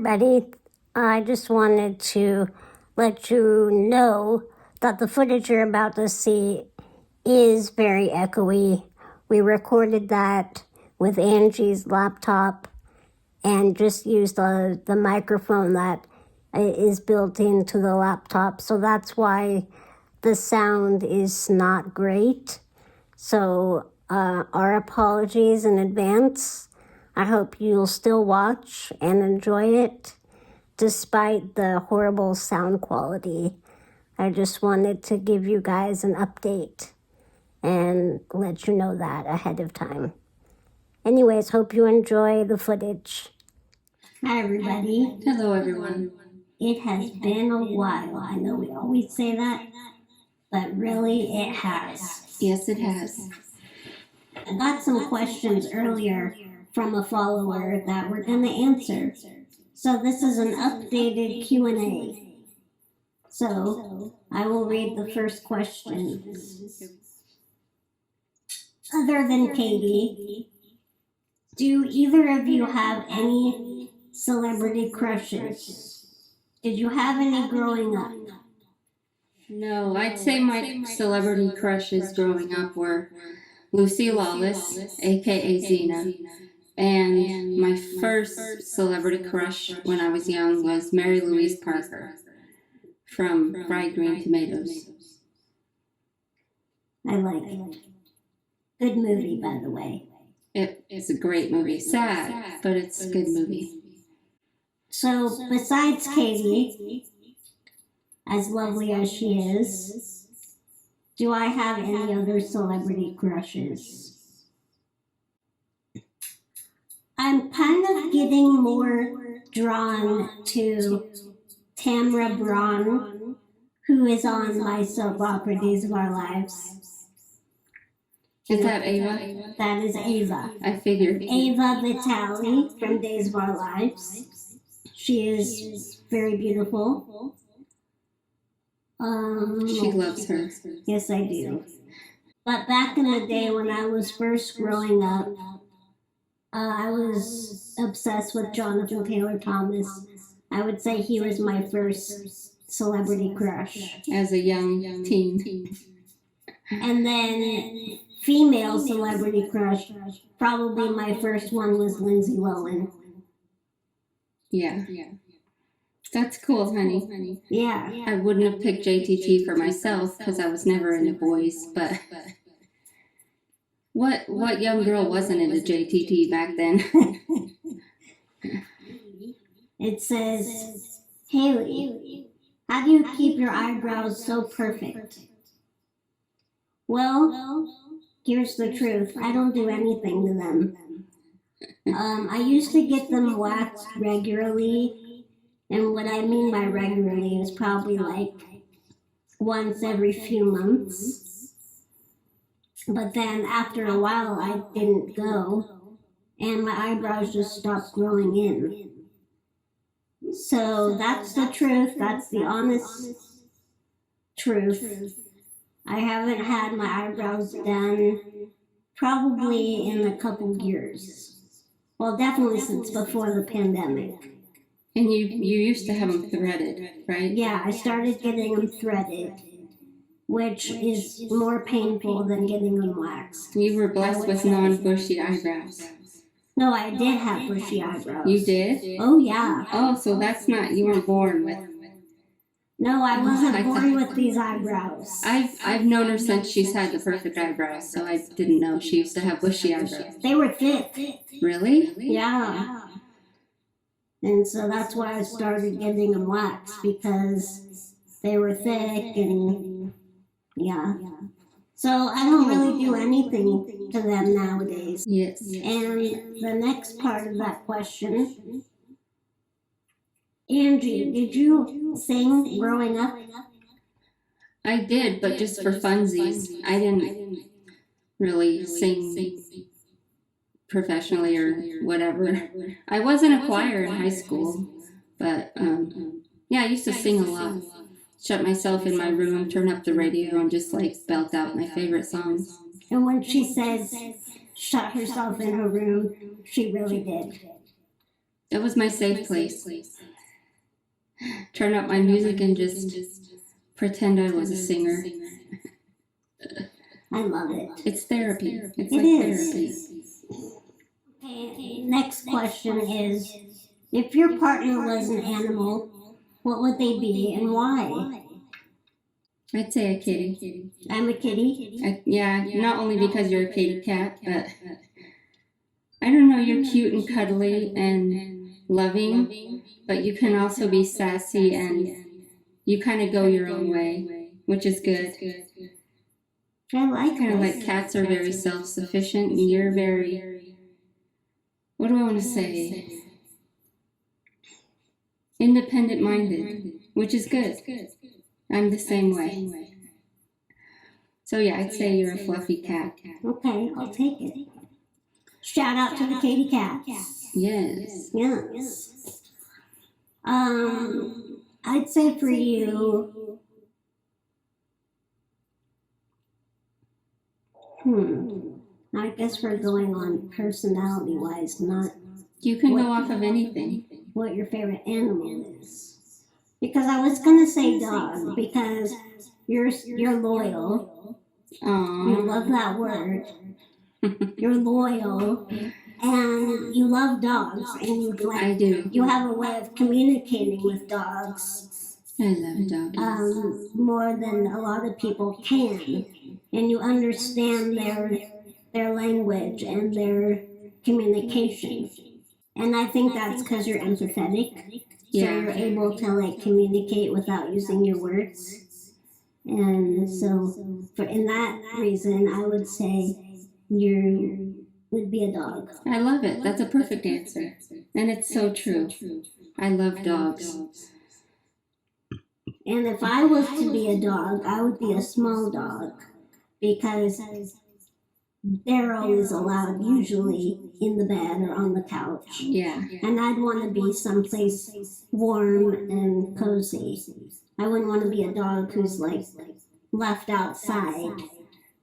everybody. I just wanted to let you know that the footage you're about to see is very echoey. We recorded that with Angie's laptop and just used the microphone that is built into the laptop. So that's why the sound is not great. So our apologies in advance. I hope you'll still watch and enjoy it despite the horrible sound quality. I just wanted to give you guys an update and let you know that ahead of time. Anyways, hope you enjoy the footage. Hi, everybody. Hello, everyone. It has been a while. I know we always say that, but really it has. Yes, it has. I got some questions earlier from a follower that we're going to answer. So this is an updated Q&A. So I will read the first question. Other than Katie, do either of you have any celebrity crushes? Did you have any growing up? No, I'd say my celebrity crushes growing up were Lucy Lawless, aka Xena, and my first celebrity crush when I was young was Mary Louise Parker from Fried Green Tomatoes. I like it. Good movie, by the way. It's a great movie. Sad, but it's a good movie. So, besides Katie, as lovely as she is, do I have any other celebrity crushes? I'm kind of getting more drawn to Tamra Braun, who is on my soap opera Days of Our Lives. Is that Ava? That is Ava. I figured. Ava Vitale from Days of Our Lives. She is very beautiful. She loves her. Yes, I do. But back in the day when I was first growing up, I was obsessed with Jonathan Taylor Thomas. I would say he was my first celebrity crush. As a young teen. And then female celebrity crush, probably my first one was Lindsay Lohan. Yeah. That's cool, honey. Yeah. I wouldn't have picked JTT for myself because I was never into boys, but what young girl wasn't into JTT back then? It says, Haley, how do you keep your eyebrows so perfect? Well, here's the truth. I don't do anything to them. I used to get them waxed regularly, and what I mean by regularly is probably like once every few months. But then after a while, I didn't go, and my eyebrows just stopped growing in. So that's the truth. That's the honest truth. I haven't had my eyebrows done probably in a couple years. Well, definitely since before the pandemic. And you used to have them threaded, right? Yeah, I started getting them threaded, which is more painful than getting them waxed. You were blessed with non-bushy eyebrows. No, I did have bushy eyebrows. You did? Oh, yeah. Oh, so that's not, you weren't born with. No, I wasn't born with these eyebrows. I've known her since she's had the perfect eyebrows, so I didn't know she used to have bushy eyebrows. They were thick. Really? Yeah. And so that's why I started getting them waxed, because they were thick and yeah. So I don't really do anything to them nowadays. Yes. And the next part of that question, Angie, did you sing growing up? I did, but just for funsies. I didn't really sing professionally or whatever. I was in a choir in high school, but yeah, I used to sing a lot. Shut myself in my room, turn up the radio, and just like belt out my favorite songs. And when she says shut herself in her room, she really did. That was my safe place. Turn up my music and just pretend I was a singer. I love it. It's therapy. It's It like is. therapy. Okay, next question is, if your partner was an animal, what would they be and why? I'd say a kitty. I'm a kitty. Yeah, not only because you're a kitty cat, but I don't know, you're cute and cuddly and loving, but you can also be sassy and you kind of go your own way, which is good. I like Kind of this. like cats are very self-sufficient and you're very, what do I want to say? Independent-minded, which is good. I'm the same way. So yeah, I'd say you're a fluffy cat. Okay, I'll take it. Shout out to the kitty cats. Yes. Yes. I'd say for you, I guess we're going on personality-wise, not You can go off of anything. what your favorite animal is. Because I was gonna say dog, because you're loyal. Aww. You love that word. You're loyal, and you love dogs, and I do. you have a way of communicating with dogs. I love dogs. More than a lot of people can, and you understand their language and their communication. And I think that's because you're empathetic, so you're able to like communicate without using your words. And so, in that reason, I would say you would be a dog. I love it. That's a perfect answer. And it's so true. I love dogs. And if I was to be a dog, I would be a small dog because they're always allowed, usually in the bed or on the couch. Yeah. And I'd want to be someplace warm and cozy. I wouldn't want to be a dog who's like left outside.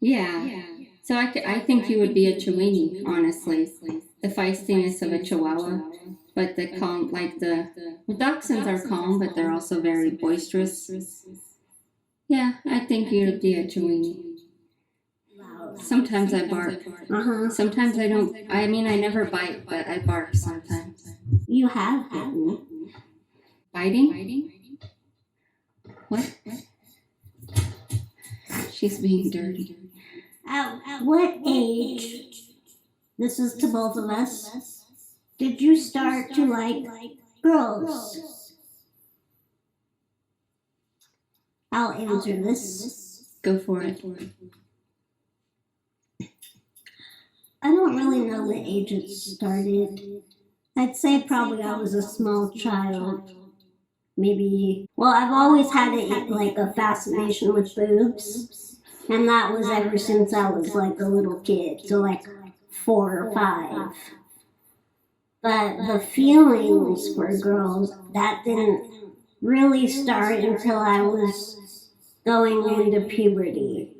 Yeah. So I think you would be a Chihuahua, honestly. The feistiness of a Chihuahua, but the calm, like the Dachshunds are calm, but they're also very boisterous. Yeah, I think you would be a Chihuahua. Sometimes I bark. Sometimes I don't. I mean, I never bite, but I bark sometimes. You have bitten. Biting? What? She's being dirty. At what age, this is to both of us, did you start to like girls? I'll answer this. Go for it. I don't really know the age it started. I'd say probably I was a small child. Maybe, well, I've always had like a fascination with boobs. And that was ever since I was like a little kid, so like 4 or 5. But the feelings for girls, that didn't really start until I was going into puberty.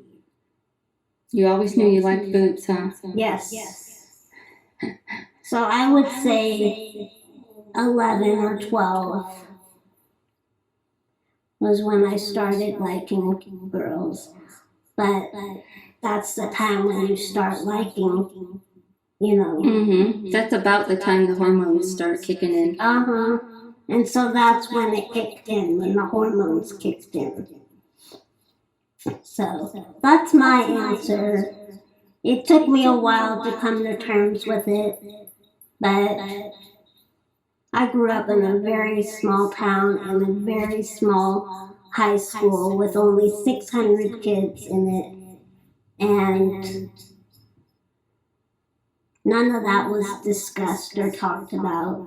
You always knew you liked boobs, huh? Yes. So I would say 11 or 12 was when I started liking girls. But that's the time when you start liking, you know. Mm-hmm. That's about the time the hormones start kicking in. And so that's when it kicked in, when the hormones kicked in. So that's my answer. It took me a while to come to terms with it, but I grew up in a very small town and a very small high school with only 600 kids in it, and none of that was discussed or talked about.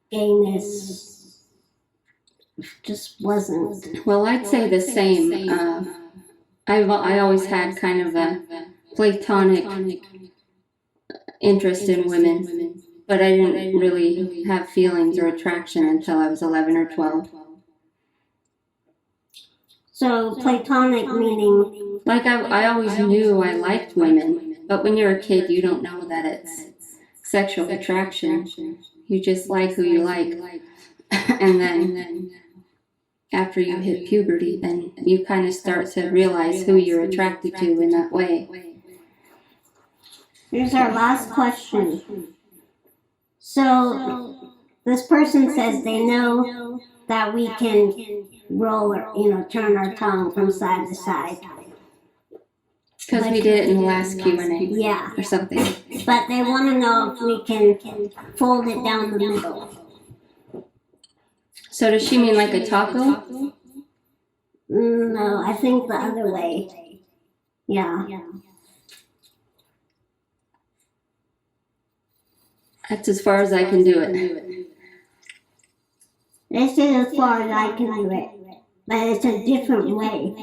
Gayness just wasn't. Well, I'd say the same. I always had kind of a platonic interest in women, but I didn't really have feelings or attraction until I was 11 or 12. So platonic meaning? Like I always knew I liked women, but when you're a kid, you don't know that it's sexual attraction. You just like who you like. And then after you hit puberty, then you kind of start to realize who you're attracted to in that way. Here's our last question. So, this person says they know that we can roll or, turn our tongue from side to side. Because we did it in the last Q&A. Yeah. Or something. But they want to know if we can fold it down the middle. So does she mean like a taco? No, I think the other way. Yeah. That's as far as I can do it. This is as far as I can do it. But it's a different way.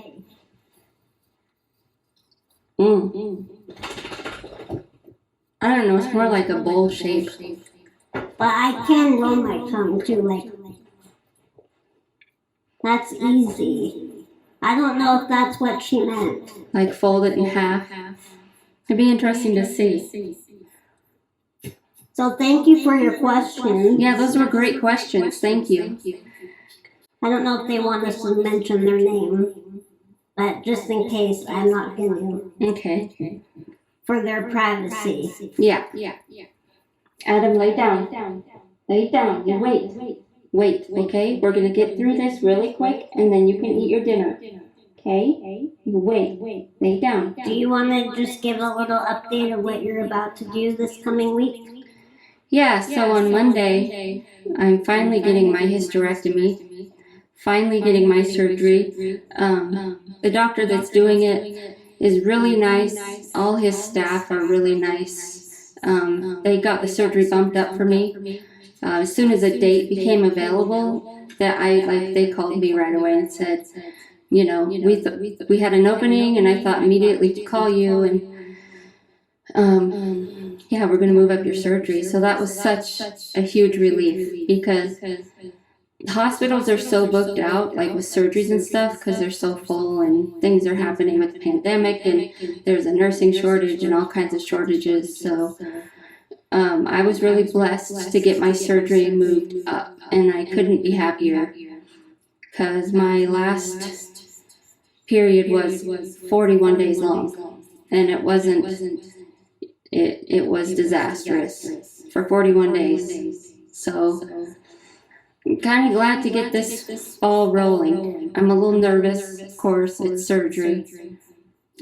I don't know, it's more like a bowl shape. But I can roll my tongue too, like, that's easy. I don't know if that's what she meant. Like fold it in half. It'd be interesting to see. So thank you for your questions. Yeah, those were great questions. Thank you. I don't know if they want us to mention their name, but just in case, I'm not going to. Okay. For their privacy. Yeah. Adam, lay down. Lay down. You wait, okay? We're going to get through this really quick, and then you can eat your dinner. Okay? You wait. Lay down. Do you want to just give a little update of what you're about to do this coming week? Yeah, so on Monday, I'm finally getting my hysterectomy, finally getting my surgery. The doctor that's doing it is really nice. All his staff are really nice. They got the surgery bumped up for me. As soon as a date became available, they called me right away and said, we had an opening, and I thought immediately to call you, and we're going to move up your surgery. So that was such a huge relief, because hospitals are so booked out, like with surgeries and stuff, because they're so full and things are happening with the pandemic, and there's a nursing shortage and all kinds of shortages. So I was really blessed to get my surgery moved up, and I couldn't be happier, because my last period was 41 days long, and it wasn't. It was disastrous for 41 days. So I'm kind of glad to get this ball rolling. I'm a little nervous, of course. It's surgery.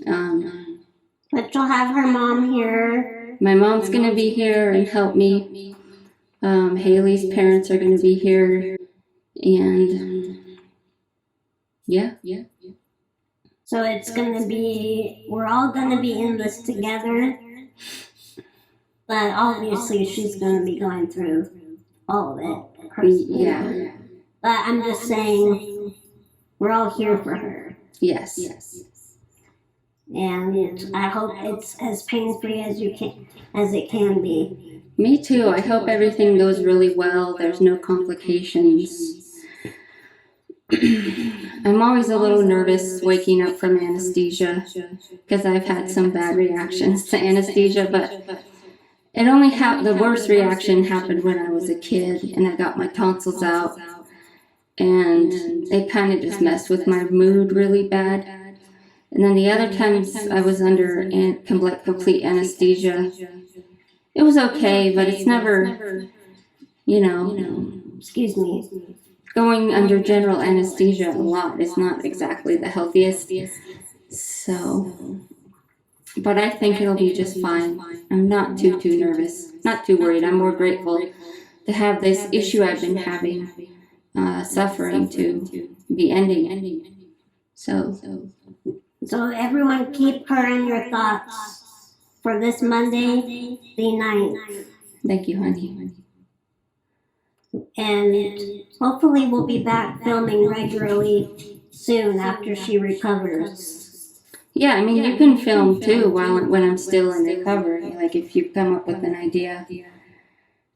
But you'll have her mom here. My mom's going to be here and help me. Haley's parents are going to be here. And yeah. So it's going to be, we're all going to be in this together. But obviously she's going to be going through all of it personally. Yeah. But I'm just saying, we're all here for her. Yes. And I hope it's as pain-free as it can be. Me too. I hope everything goes really well. There's no complications. I'm always a little nervous waking up from anesthesia, because I've had some bad reactions to anesthesia, but it only the worst reaction happened when I was a kid, and I got my tonsils out, and it kind of just messed with my mood really bad. And then the other times I was under complete anesthesia, it was okay, but it's never, Excuse me. Going under general anesthesia a lot is not exactly the healthiest. So, but I think it'll be just fine. I'm not too nervous, not too worried. I'm more grateful to have this issue I've been having, suffering, to be ending. So everyone keep her in your thoughts for this Monday, the 9th. Thank you, honey. And hopefully we'll be back filming regularly soon after she recovers. Yeah, I mean, you can film too when I'm still in recovery, like if you come up with an idea.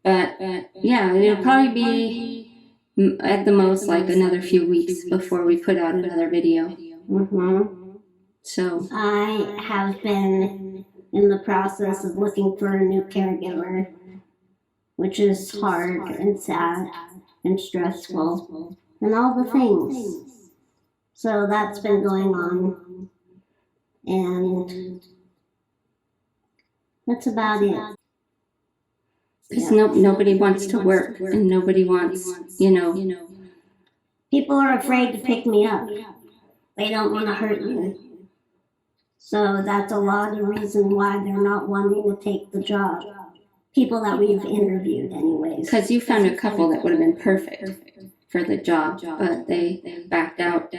But yeah, it'll probably be at the most like another few weeks before we put out another video. Mm-hmm. So I have been in the process of looking for a new caregiver. which is hard and sad and stressful and all the things. So that's been going on, and that's about it. Because nobody wants to work, and nobody wants, People are afraid to pick me up. They don't want to hurt me. So that's a lot of reason why they're not wanting to take the job. People that we've interviewed anyways. Because you found a couple that would have been perfect for the job, but they backed out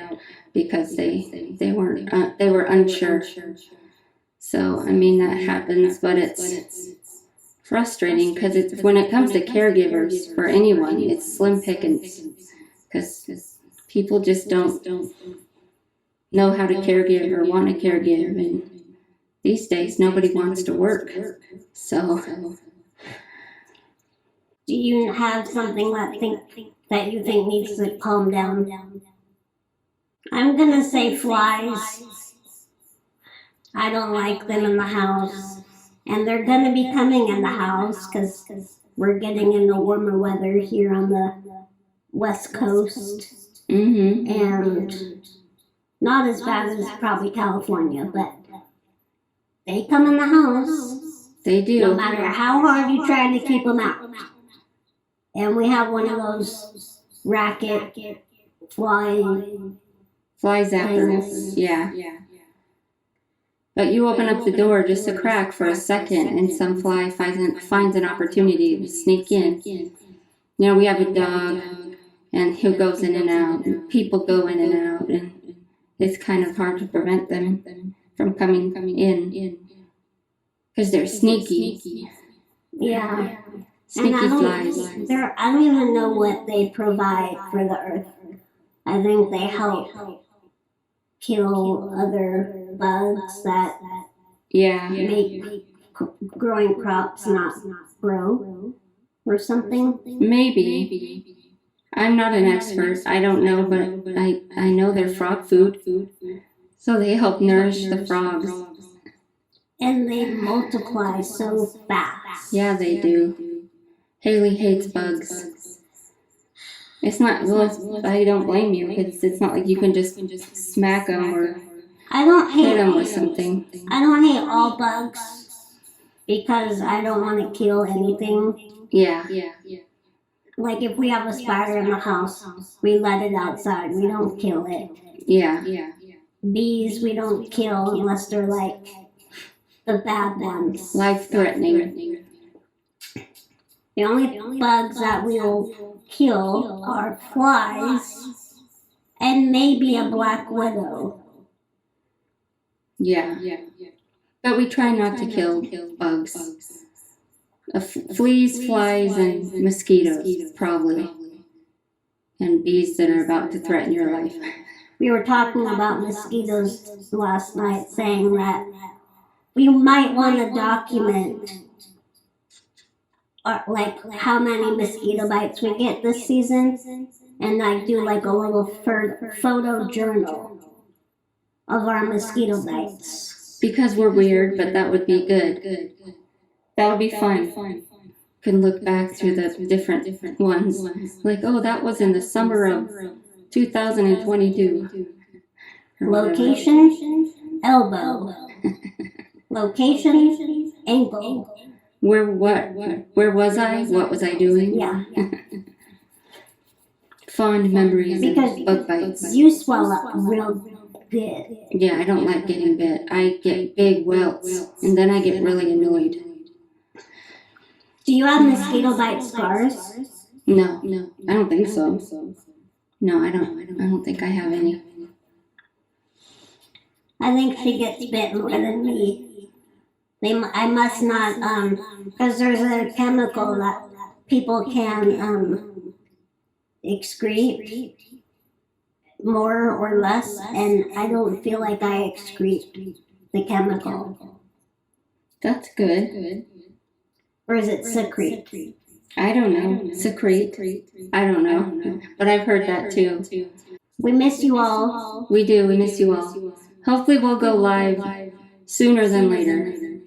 because they were unsure. So I mean that happens, but it's frustrating because when it comes to caregivers for anyone, it's slim pickings because people just don't know how to caregive or want to caregive, and these days nobody wants to work. So do you have something that you think needs to calm down? I'm gonna say flies. I don't like them in the house. And they're going to be coming in the house because we're getting into warmer weather here on the West Coast. Mm-hmm. And not as bad as probably California, but they come in the house. They do. No matter how hard you try to keep them out. And we have one of those racket fly zappers. Yeah. But you open up the door just a crack for a second, and some fly finds an opportunity to sneak in. We have a dog, and he goes in and out, and people go in and out, and it's kind of hard to prevent them from coming in because they're sneaky. Yeah. Sneaky flies. I don't even know what they provide for the earth. I think they help kill other bugs that make growing crops not grow or something. Maybe. I'm not an expert. I don't know, but I know they're frog food. So they help nourish the frogs. And they multiply so fast. Yeah, they do. Haley hates bugs. It's not, I don't blame you, because it's not like you can just smack them or hit them with something. I don't hate all bugs because I don't want to kill anything. Yeah. Like if we have a spider in the house, we let it outside. We don't kill it. Yeah. Bees, we don't kill unless they're like the bad ones. Life-threatening. The only bugs that we'll kill are flies and maybe a black widow. Yeah. But we try not to kill bugs. Fleas, flies, and mosquitoes, probably. And bees that are about to threaten your life. We were talking about mosquitoes last night, saying that we might want to document like how many mosquito bites we get this season, and like do like a little photo journal of our mosquito bites. Because we're weird, but that would be good. That would be fun. Can look back through the different ones. Like, oh, that was in the summer of 2022. Location, elbow. Location, ankle. Where was I? What was I doing? Yeah. Fond memories because of bug bites. You swell up real good. Yeah, I don't like getting bit. I get big welts, and then I get really annoyed. Do you have mosquito bite scars? No, I don't think so. No, I don't think I have any. I think she gets bit more than me. I must not, because there's a chemical that people can excrete more or less, and I don't feel like I excrete the chemical. That's good. Or is it secrete? I don't know. Secrete. I don't know. But I've heard that too. We miss you all. We do. We miss you all. Hopefully we'll go live sooner than later.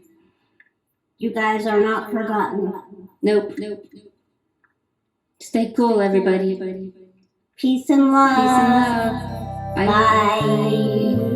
You guys are not forgotten. Nope. Stay cool, everybody. Peace and love. Peace and love. Bye. Bye.